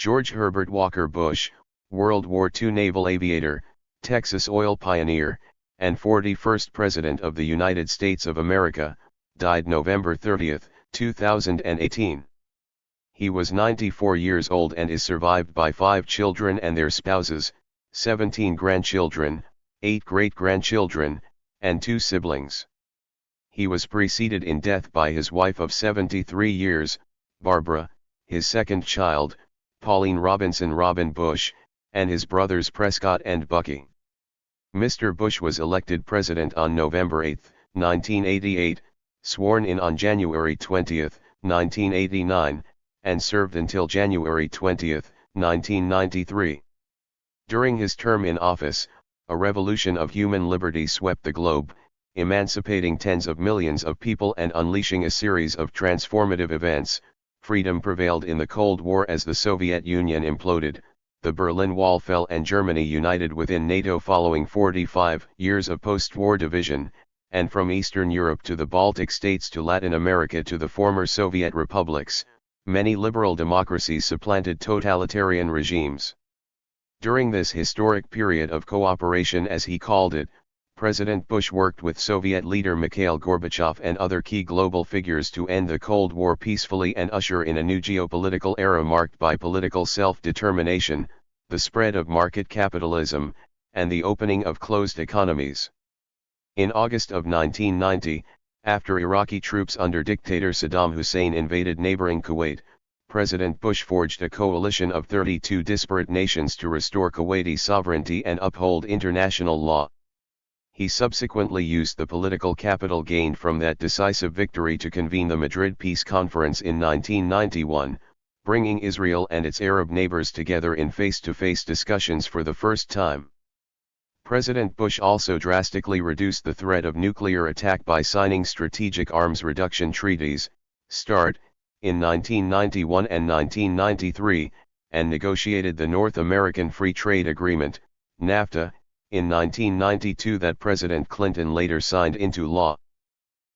George Herbert Walker Bush, World War II naval aviator, Texas oil pioneer, and 41st President of the United States of America, died November 30, 2018. He was 94 years old and is survived by 5 children and their spouses, 17 grandchildren, 8 great-grandchildren, and 2 siblings. He was preceded in death by his wife of 73 years, Barbara, his second child, Pauline Robinson Robin Bush, and his brothers Prescott and Bucky. Mr. Bush was elected president on November 8, 1988, sworn in on January 20, 1989, and served until January 20, 1993. During his term in office, a revolution of human liberty swept the globe, emancipating tens of millions of people and unleashing a series of transformative events. Freedom prevailed in the Cold War as the Soviet Union imploded, the Berlin Wall fell and Germany united within NATO following 45 years of post-war division, and from Eastern Europe to the Baltic states to Latin America to the former Soviet republics, many liberal democracies supplanted totalitarian regimes. During this historic period of cooperation, as he called it, President Bush worked with Soviet leader Mikhail Gorbachev and other key global figures to end the Cold War peacefully and usher in a new geopolitical era marked by political self-determination, the spread of market capitalism, and the opening of closed economies. In August of 1990, after Iraqi troops under dictator Saddam Hussein invaded neighboring Kuwait, President Bush forged a coalition of 32 disparate nations to restore Kuwaiti sovereignty and uphold international law. He subsequently used the political capital gained from that decisive victory to convene the Madrid Peace Conference in 1991, bringing Israel and its Arab neighbors together in face-to-face discussions for the first time. President Bush also drastically reduced the threat of nuclear attack by signing Strategic Arms Reduction Treaties, START, in 1991 and 1993, and negotiated the North American Free Trade Agreement, NAFTA, in 1992 that President Clinton later signed into law.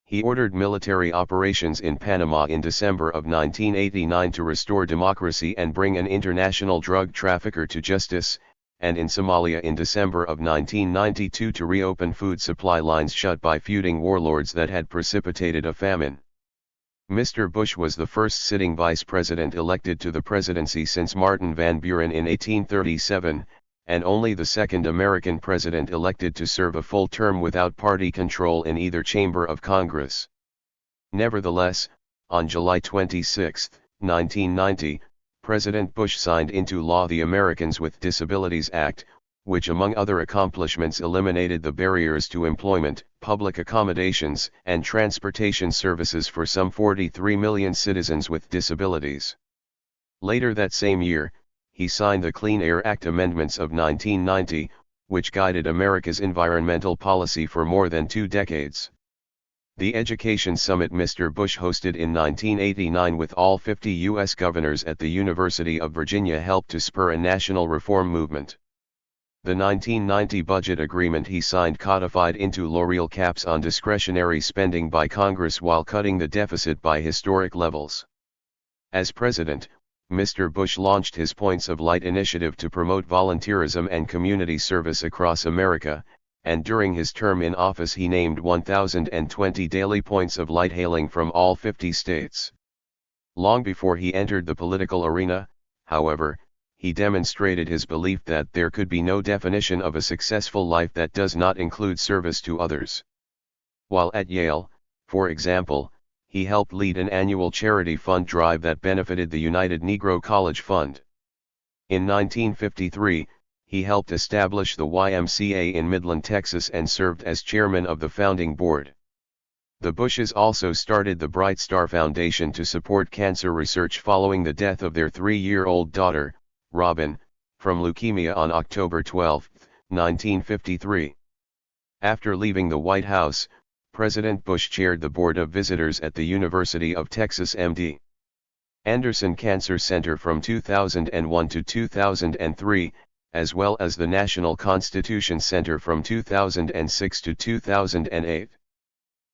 He ordered military operations in Panama in December of 1989 to restore democracy and bring an international drug trafficker to justice, and in Somalia in December of 1992 to reopen food supply lines shut by feuding warlords that had precipitated a famine. Mr. Bush was the first sitting vice president elected to the presidency since Martin Van Buren in 1837, and only the second American president elected to serve a full term without party control in either chamber of Congress. Nevertheless, on July 26, 1990, President Bush signed into law the Americans with Disabilities Act, which among other accomplishments eliminated the barriers to employment, public accommodations, and transportation services for some 43 million citizens with disabilities. Later that same year, he signed the Clean Air Act amendments of 1990, which guided America's environmental policy for more than 2 decades. The Education Summit Mr. Bush hosted in 1989 with all 50 U.S. governors at the University of Virginia helped to spur a national reform movement. The 1990 budget agreement he signed codified into law real caps on discretionary spending by Congress while cutting the deficit by historic levels. As president, Mr. Bush launched his Points of Light initiative to promote volunteerism and community service across America, and during his term in office he named 1,020 daily Points of Light hailing from all 50 states. Long before he entered the political arena, however, he demonstrated his belief that there could be no definition of a successful life that does not include service to others. While at Yale, for example, he helped lead an annual charity fund drive that benefited the United Negro College Fund. In 1953, he helped establish the YMCA in Midland, Texas and served as chairman of the founding board. The Bushes also started the Bright Star Foundation to support cancer research following the death of their 3-year-old daughter, Robin, from leukemia on October 12, 1953. After leaving the White House, President Bush chaired the Board of Visitors at the University of Texas MD Anderson Cancer Center from 2001 to 2003, as well as the National Constitution Center from 2006 to 2008.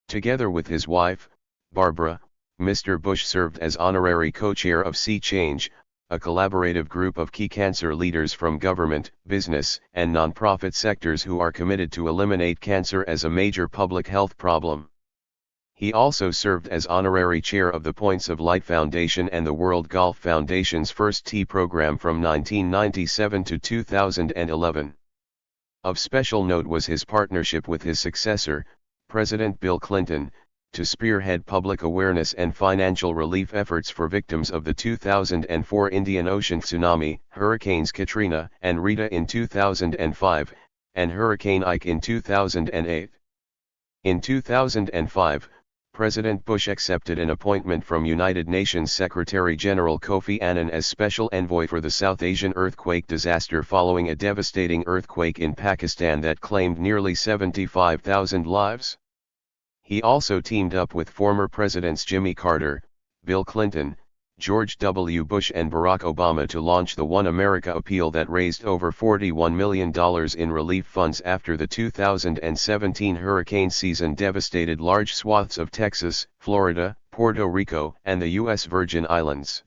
Together with his wife, Barbara, Mr. Bush served as honorary co-chair of Sea Change, a collaborative group of key cancer leaders from government, business, and nonprofit sectors who are committed to eliminate cancer as a major public health problem. He also served as honorary chair of the Points of Light Foundation and the World Golf Foundation's First Tee program from 1997 to 2011. Of special note was his partnership with his successor, President Bill Clinton, to spearhead public awareness and financial relief efforts for victims of the 2004 Indian Ocean tsunami, Hurricanes Katrina and Rita in 2005, and Hurricane Ike in 2008. In 2005, President Bush accepted an appointment from United Nations Secretary-General Kofi Annan as Special Envoy for the South Asian earthquake disaster following a devastating earthquake in Pakistan that claimed nearly 75,000 lives. He also teamed up with former Presidents Jimmy Carter, Bill Clinton, George W. Bush and Barack Obama to launch the One America appeal that raised over $41 million in relief funds after the 2017 hurricane season devastated large swaths of Texas, Florida, Puerto Rico, and the U.S. Virgin Islands.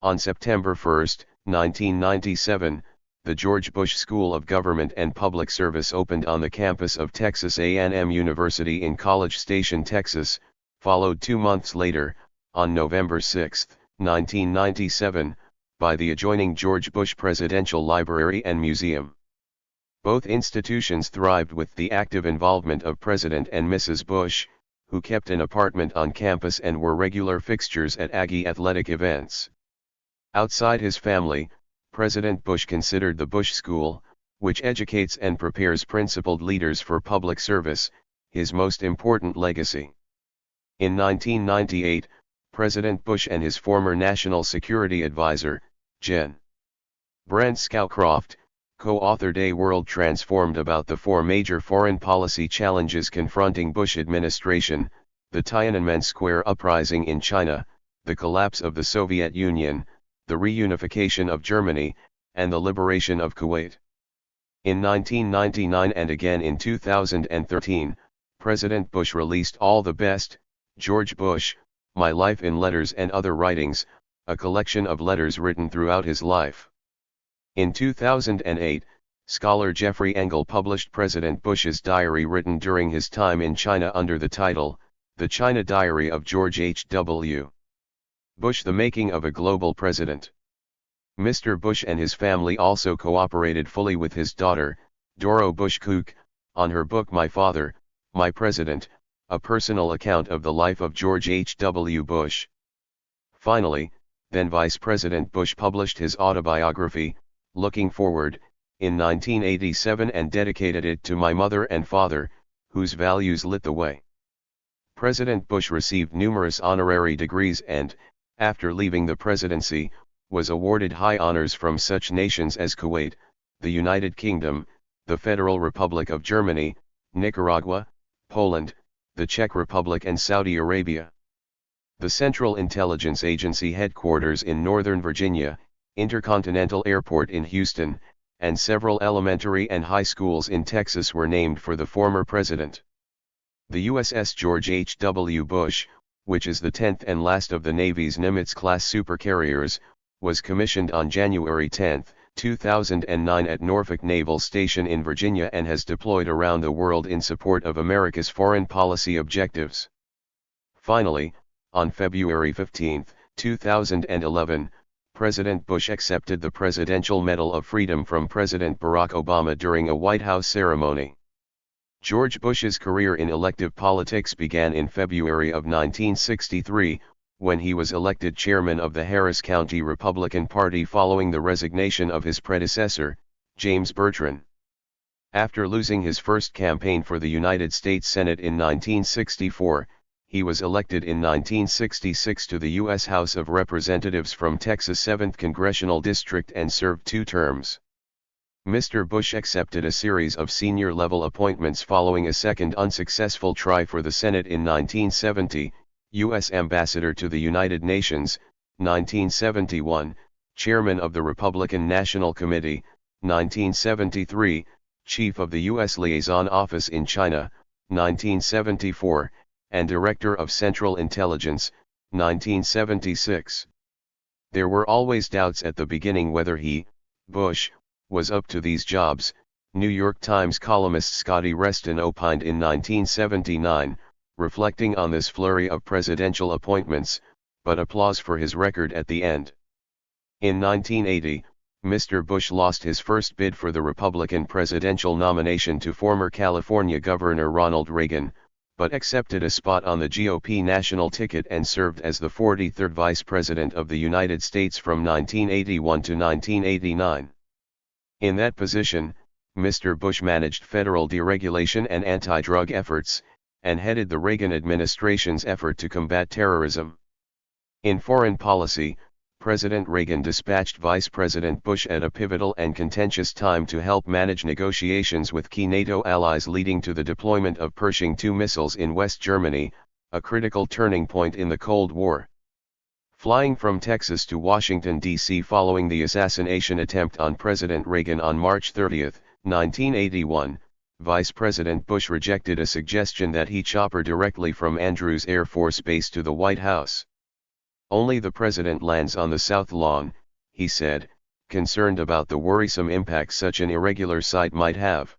On September 1, 1997, the George Bush School of Government and Public Service opened on the campus of Texas A&M University in College Station, Texas, followed 2 months later, on November 6, 1997, by the adjoining George Bush Presidential Library and Museum. Both institutions thrived with the active involvement of President and Mrs. Bush, who kept an apartment on campus and were regular fixtures at Aggie athletic events. Outside his family, President Bush considered the Bush School, which educates and prepares principled leaders for public service, his most important legacy. In 1998, President Bush and his former National Security Advisor, Gen. Brent Scowcroft, co-authored A World Transformed about the 4 major foreign policy challenges confronting Bush administration: the Tiananmen Square uprising in China, the collapse of the Soviet Union, the reunification of Germany, and the liberation of Kuwait. In 1999 and again in 2013, President Bush released All the Best, George Bush, My Life in Letters and Other Writings, a collection of letters written throughout his life. In 2008, scholar Jeffrey Engel published President Bush's diary written during his time in China under the title, The China Diary of George H.W. Bush, The Making of a Global President. Mr. Bush and his family also cooperated fully with his daughter, Doro Bush-Kook, on her book My Father, My President, a personal account of the life of George H.W. Bush. Finally, then Vice President Bush published his autobiography, Looking Forward, in 1987 and dedicated it to my mother and father, whose values lit the way. President Bush received numerous honorary degrees and, after leaving the presidency, was awarded high honors from such nations as Kuwait, the United Kingdom, the Federal Republic of Germany, Nicaragua, Poland, the Czech Republic and Saudi Arabia. The Central Intelligence Agency headquarters in Northern Virginia, Intercontinental Airport in Houston, and several elementary and high schools in Texas were named for the former president. The USS George H.W. Bush, which is the 10th and last of the Navy's Nimitz-class supercarriers, was commissioned on January 10, 2009 at Norfolk Naval Station in Virginia and has deployed around the world in support of America's foreign policy objectives. Finally, on February 15, 2011, President Bush accepted the Presidential Medal of Freedom from President Barack Obama during a White House ceremony. George Bush's career in elective politics began in February of 1963, when he was elected chairman of the Harris County Republican Party following the resignation of his predecessor, James Bertrand. After losing his first campaign for the United States Senate in 1964, he was elected in 1966 to the U.S. House of Representatives from Texas' 7th Congressional District and served 2 terms. Mr. Bush accepted a series of senior-level appointments following a second unsuccessful try for the Senate in 1970, U.S. Ambassador to the United Nations, 1971, Chairman of the Republican National Committee, 1973, Chief of the U.S. Liaison Office in China, 1974, and Director of Central Intelligence, 1976. There were always doubts at the beginning whether he, Bush, was up to these jobs, New York Times columnist Scotty Reston opined in 1979, reflecting on this flurry of presidential appointments, but applause for his record at the end. In 1980, Mr. Bush lost his first bid for the Republican presidential nomination to former California Governor Ronald Reagan, but accepted a spot on the GOP national ticket and served as the 43rd Vice President of the United States from 1981 to 1989. In that position, Mr. Bush managed federal deregulation and anti-drug efforts, and headed the Reagan administration's effort to combat terrorism. In foreign policy, President Reagan dispatched Vice President Bush at a pivotal and contentious time to help manage negotiations with key NATO allies, leading to the deployment of Pershing II missiles in West Germany, a critical turning point in the Cold War. Flying from Texas to Washington, D.C. following the assassination attempt on President Reagan on March 30, 1981, Vice President Bush rejected a suggestion that he chopper directly from Andrews Air Force Base to the White House. Only the president lands on the South Lawn, he said, concerned about the worrisome impact such an irregular site might have.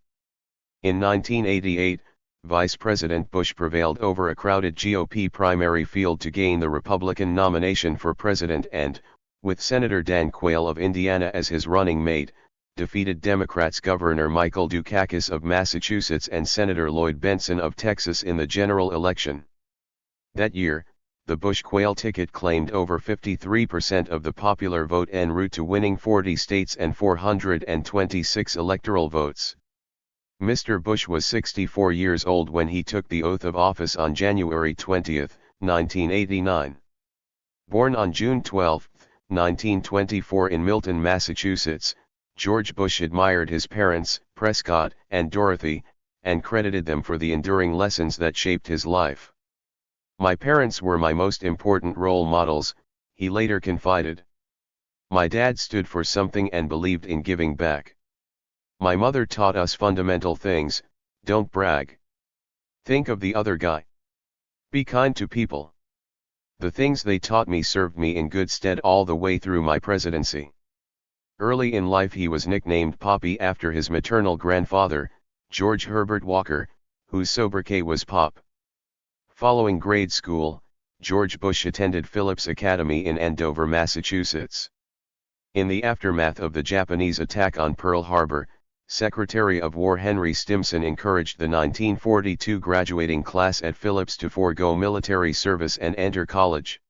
In 1988, Vice President Bush prevailed over a crowded GOP primary field to gain the Republican nomination for president and, with Senator Dan Quayle of Indiana as his running mate, defeated Democrats Governor Michael Dukakis of Massachusetts and Senator Lloyd Bentsen of Texas in the general election. That year, the Bush-Quayle ticket claimed over 53% of the popular vote en route to winning 40 states and 426 electoral votes. Mr. Bush was 64 years old when he took the oath of office on January 20, 1989. Born on June 12, 1924 in Milton, Massachusetts, George Bush admired his parents, Prescott and Dorothy, and credited them for the enduring lessons that shaped his life. "My parents were my most important role models," he later confided. "My dad stood for something and believed in giving back. My mother taught us fundamental things: don't brag. Think of the other guy. Be kind to people. The things they taught me served me in good stead all the way through my presidency." Early in life he was nicknamed Poppy after his maternal grandfather, George Herbert Walker, whose sobriquet was Pop. Following grade school, George Bush attended Phillips Academy in Andover, Massachusetts. In the aftermath of the Japanese attack on Pearl Harbor, Secretary of War Henry Stimson encouraged the 1942 graduating class at Phillips to forego military service and enter college.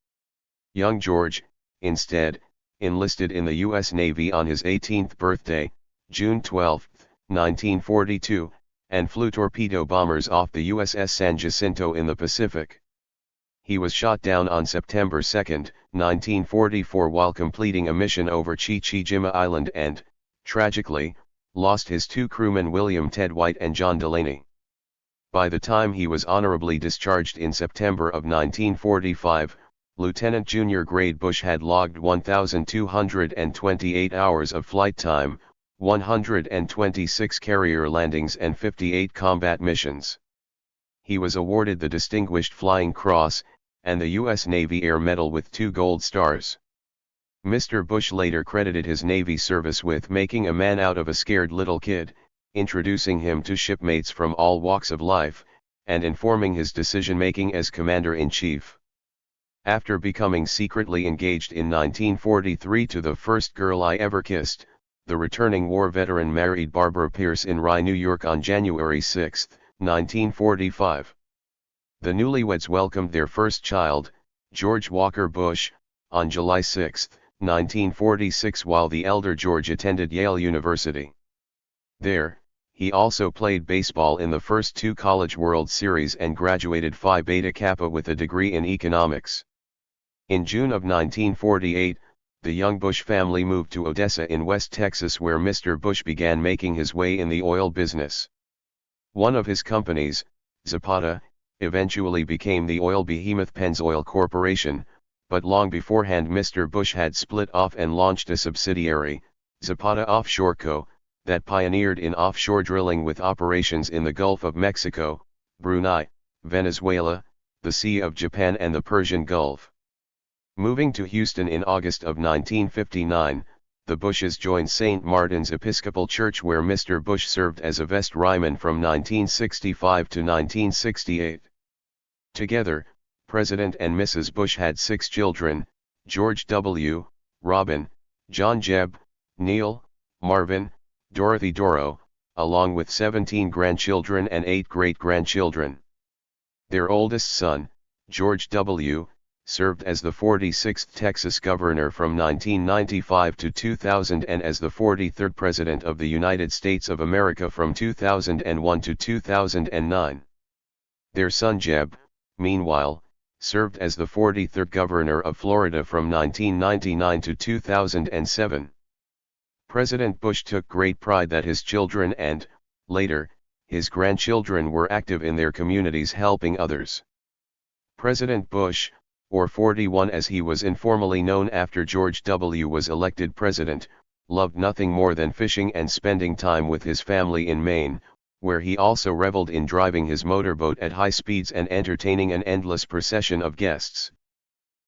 Young George, instead, enlisted in the U.S. Navy on his 18th birthday, June 12, 1942, and flew torpedo bombers off the USS San Jacinto in the Pacific. He was shot down on September 2, 1944 while completing a mission over Chichijima Island and, tragically, lost his two crewmen William Ted White and John Delaney. By the time he was honorably discharged in September of 1945, Lieutenant Junior Grade Bush had logged 1,228 hours of flight time, 126 carrier landings and 58 combat missions. He was awarded the Distinguished Flying Cross, and the U.S. Navy Air Medal with 2 gold stars. Mr. Bush later credited his Navy service with making a man out of a scared little kid, introducing him to shipmates from all walks of life, and informing his decision-making as Commander-in-Chief. After becoming secretly engaged in 1943 to the first girl I ever kissed, the returning war veteran married Barbara Pierce in Rye, New York on January 6, 1945. The newlyweds welcomed their first child, George Walker Bush, on July 6, 1946 while the elder George attended Yale University. There, he also played baseball in the first 2 College World Series and graduated Phi Beta Kappa with a degree in economics. In June of 1948, the young Bush family moved to Odessa in West Texas where Mr. Bush began making his way in the oil business. One of his companies, Zapata, eventually became the oil behemoth Pennzoil Corporation, but long beforehand Mr. Bush had split off and launched a subsidiary, Zapata Offshore Co., that pioneered in offshore drilling with operations in the Gulf of Mexico, Brunei, Venezuela, the Sea of Japan and the Persian Gulf. Moving to Houston in August of 1959, the Bushes joined St. Martin's Episcopal Church where Mr. Bush served as a vestryman from 1965 to 1968. Together, President and Mrs. Bush had 6 children: George W., Robin, John Jeb, Neil, Marvin, Dorothy Doro, along with 17 grandchildren and 8 great-grandchildren. Their oldest son, George W., served as the 46th Texas governor from 1995 to 2000 and as the 43rd President of the United States of America from 2001 to 2009. Their son Jeb, meanwhile, served as the 43rd governor of Florida from 1999 to 2007. President Bush took great pride that his children and, later, his grandchildren were active in their communities helping others. President Bush, or 41 as he was informally known after George W. was elected president, loved nothing more than fishing and spending time with his family in Maine, where he also reveled in driving his motorboat at high speeds and entertaining an endless procession of guests.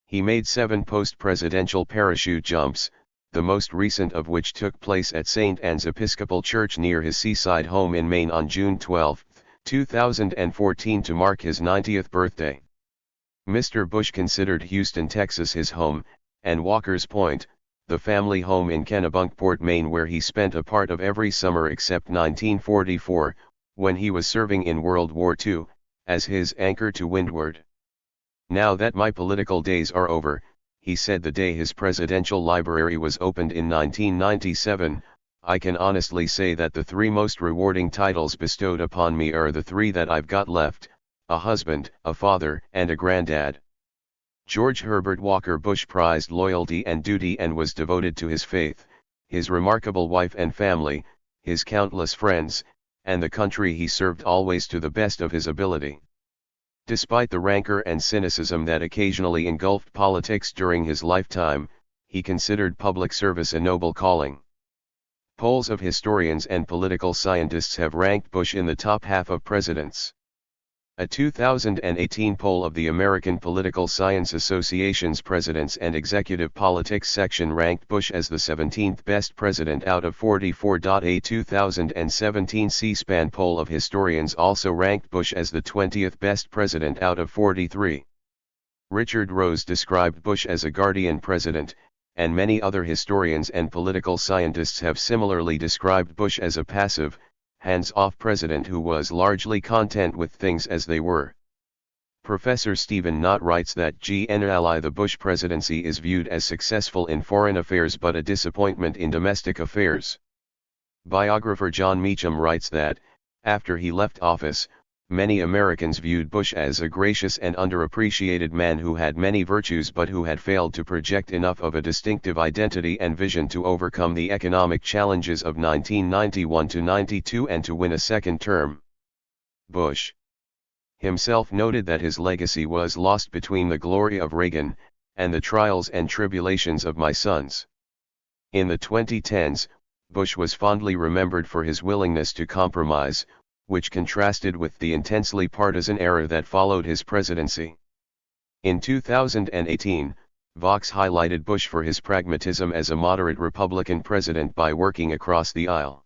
He made 7 post-presidential parachute jumps, the most recent of which took place at St. Anne's Episcopal Church near his seaside home in Maine on June 12, 2014 to mark his 90th birthday. Mr. Bush considered Houston, Texas his home, and Walker's Point, the family home in Kennebunkport, Maine where he spent a part of every summer except 1944, when he was serving in World War II, as his anchor to windward. "Now that my political days are over," he said the day his presidential library was opened in 1997, "I can honestly say that the 3 most rewarding titles bestowed upon me are the 3 that I've got left: a husband, a father, and a granddad." George Herbert Walker Bush prized loyalty and duty and was devoted to his faith, his remarkable wife and family, his countless friends, and the country he served, always to the best of his ability. Despite the rancor and cynicism that occasionally engulfed politics during his lifetime, he considered public service a noble calling. Polls of historians and political scientists have ranked Bush in the top half of presidents. A 2018 poll of the American Political Science Association's Presidents and Executive Politics section ranked Bush as the 17th best president out of 44. A 2017 C-SPAN poll of historians also ranked Bush as the 20th best president out of 43. Richard Rose described Bush as a guardian president, and many other historians and political scientists have similarly described Bush as a passive, hands-off president who was largely content with things as they were. Professor Stephen Knott writes that generally the Bush presidency is viewed as successful in foreign affairs but a disappointment in domestic affairs. Biographer John Meacham writes that, after he left office, many Americans viewed Bush as a gracious and underappreciated man who had many virtues but who had failed to project enough of a distinctive identity and vision to overcome the economic challenges of 1991 to 92 and to win a second term. Bush himself noted that his legacy was lost between the glory of Reagan and the trials and tribulations of my sons. In the 2010s, Bush was fondly remembered for his willingness to compromise, which contrasted with the intensely partisan era that followed his presidency. In 2018, Vox highlighted Bush for his pragmatism as a moderate Republican president by working across the aisle.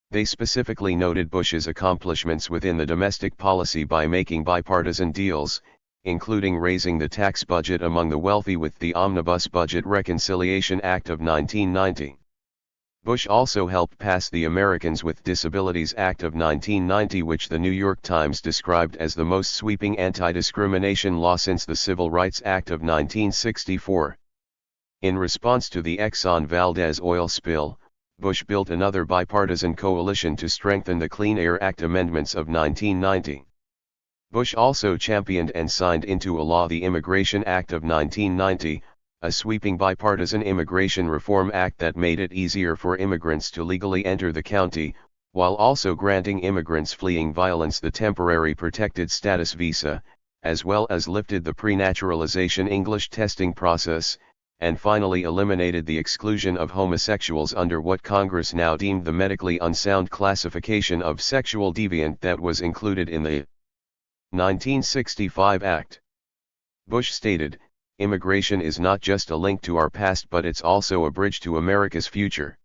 They specifically noted Bush's accomplishments within the domestic policy by making bipartisan deals, including raising the tax budget among the wealthy with the Omnibus Budget Reconciliation Act of 1990. Bush also helped pass the Americans with Disabilities Act of 1990, which the New York Times described as the most sweeping anti-discrimination law since the Civil Rights Act of 1964. In response to the Exxon Valdez oil spill, Bush built another bipartisan coalition to strengthen the Clean Air Act amendments of 1990. Bush also championed and signed into a law the Immigration Act of 1990, a sweeping bipartisan immigration reform act that made it easier for immigrants to legally enter the county, while also granting immigrants fleeing violence the temporary protected status visa, as well as lifted the pre-naturalization English testing process, and finally eliminated the exclusion of homosexuals under what Congress now deemed the medically unsound classification of sexual deviant that was included in the 1965 Act. Bush stated, immigration is not just a link to our past, but it's also a bridge to America's future.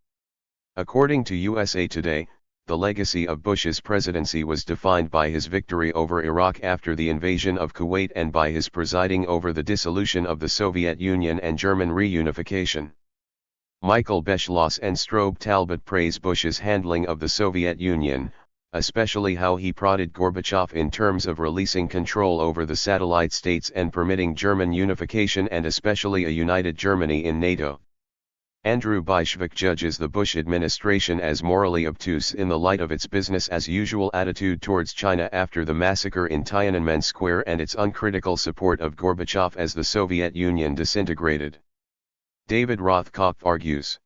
According to USA Today, the legacy of Bush's presidency was defined by his victory over Iraq after the invasion of Kuwait and by his presiding over the dissolution of the Soviet Union and German reunification. Michael Beschloss and Strobe Talbot praise Bush's handling of the Soviet Union, especially how he prodded Gorbachev in terms of releasing control over the satellite states and permitting German unification and especially a united Germany in NATO. Andrew Bishvik judges the Bush administration as morally obtuse in the light of its business-as-usual attitude towards China after the massacre in Tiananmen Square and its uncritical support of Gorbachev as the Soviet Union disintegrated. David Rothkopf argues,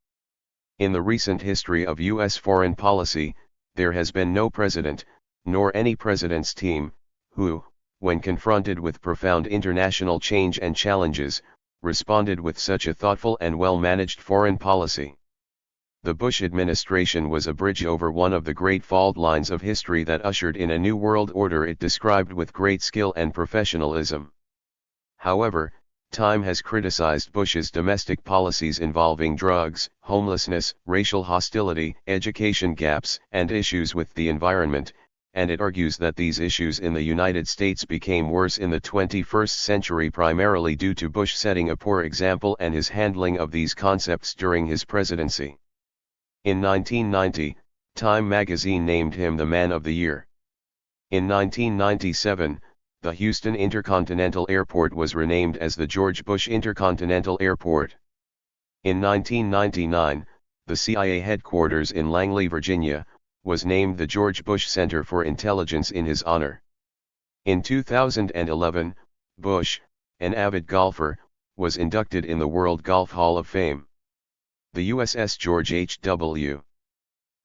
in the recent history of U.S. foreign policy, there has been no president, nor any president's team, who, when confronted with profound international change and challenges, responded with such a thoughtful and well-managed foreign policy. The Bush administration was a bridge over one of the great fault lines of history that ushered in a new world order it described with great skill and professionalism. However, Time has criticized Bush's domestic policies involving drugs, homelessness, racial hostility, education gaps, and issues with the environment, and it argues that these issues in the United States became worse in the 21st century primarily due to Bush setting a poor example and his handling of these concepts during his presidency. In 1990, Time magazine named him the Man of the Year. In 1997, the Houston Intercontinental Airport was renamed as the George Bush Intercontinental Airport. In 1999, the CIA headquarters in Langley, Virginia, was named the George Bush Center for Intelligence in his honor. In 2011, Bush, an avid golfer, was inducted in the World Golf Hall of Fame. The USS George H.W.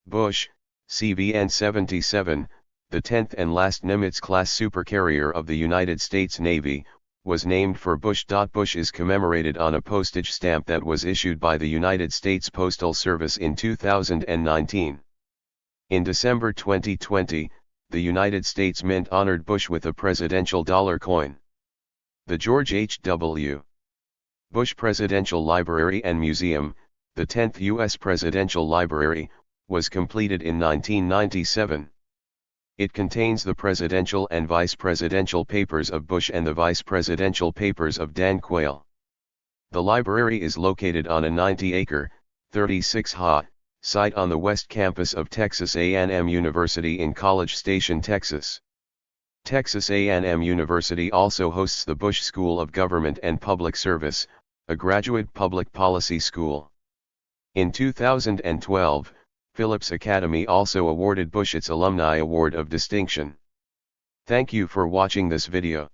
Bush, CVN-77, the 10th and last Nimitz-class supercarrier of the United States Navy, was named for Bush. Bush is commemorated on a postage stamp that was issued by the United States Postal Service in 2019. In December 2020, the United States Mint honored Bush with a presidential dollar coin. The George H.W. Bush Presidential Library and Museum, the 10th U.S. Presidential Library, was completed in 1997. It contains the presidential and vice presidential papers of Bush and the vice presidential papers of Dan Quayle. The library is located on a 90-acre, 36-ha, site on the west campus of Texas A&M University in College Station, Texas. Texas A&M University also hosts the Bush School of Government and Public Service, a graduate public policy school. In 2012, Phillips Academy also awarded Bush its Alumni Award of Distinction. Thank you for watching this video.